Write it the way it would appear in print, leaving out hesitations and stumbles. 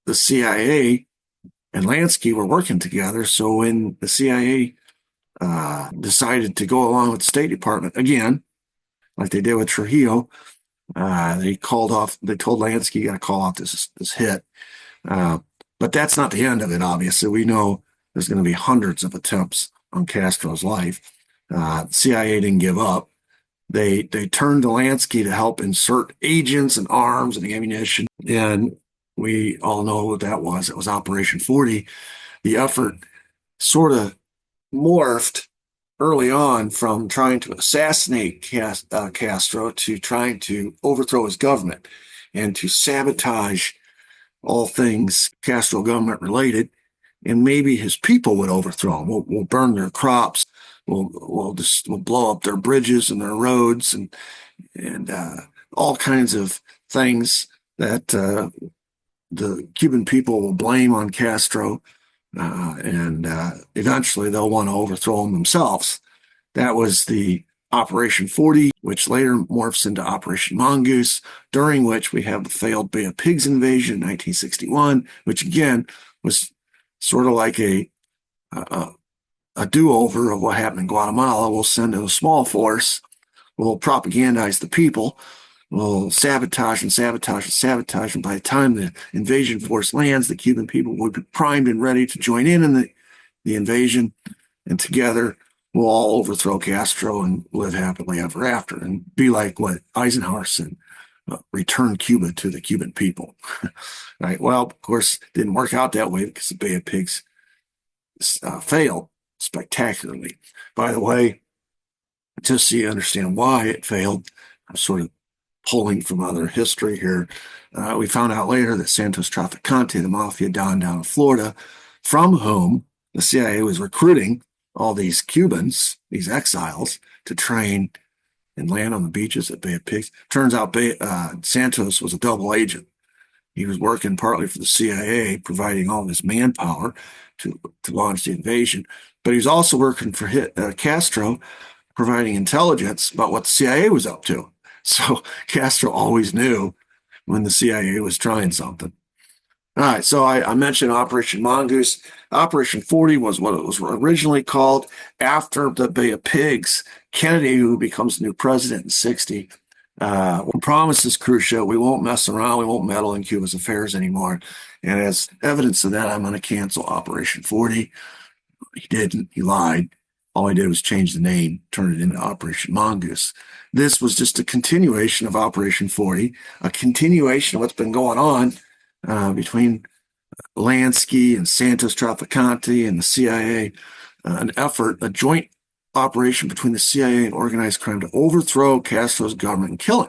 the CIA and Lansky were working together. So when the CIA decided to go along with the State Department again, like they did with Trujillo, they told Lansky, you got to call off this hit. But that's not the end of it, obviously. We know there's going to be hundreds of attempts on Castro's life. The CIA didn't give up. They turned to Lansky to help insert agents and arms and ammunition. And we all know what that was. It was Operation 40. The effort sort of morphed early on from trying to assassinate Castro to trying to overthrow his government and to sabotage all things Castro government related. And maybe his people would overthrow him. We'll burn their crops. We'll blow up their bridges and their roads and all kinds of things that the Cuban people will blame on Castro, and eventually they'll want to overthrow him themselves. That was the Operation 40, which later morphs into Operation Mongoose, during which we have the failed Bay of Pigs invasion in 1961, which again was sort of like a do-over of what happened in Guatemala. We'll send a small force, we'll propagandize the people, we'll sabotage and sabotage and sabotage, and by the time the invasion force lands, the Cuban people will be primed and ready to join in the invasion, and together we'll all overthrow Castro and live happily ever after, and be like what Eisenhower said, return Cuba to the Cuban people. Right? Well, of course, it didn't work out that way because the Bay of Pigs failed spectacularly. By the way, just so you understand why it failed, I'm sort of pulling from other history here. We found out later that Santos Trafficante, the mafia don down in Florida, from whom the CIA was recruiting all these Cubans, these exiles, to train and land on the beaches at Bay of Pigs. Turns out Santos was a double agent. He was working partly for the CIA, providing all this manpower to launch the invasion, but he was also working for Castro, providing intelligence about what the CIA was up to. So Castro always knew when the CIA was trying something. All right, so I mentioned Operation Mongoose. Operation 40 was what it was originally called. After the Bay of Pigs, Kennedy, who becomes the new president in 60, promises Khrushchev, we won't mess around, we won't meddle in Cuba's affairs anymore. And as evidence of that, I'm going to cancel Operation 40. He didn't. He lied. All he did was change the name, turn it into Operation Mongoose. This was just a continuation of Operation 40, a continuation of what's been going on between Lansky and Santos Trafficante and the CIA, an effort, a joint operation between the CIA and organized crime to overthrow Castro's government and kill him.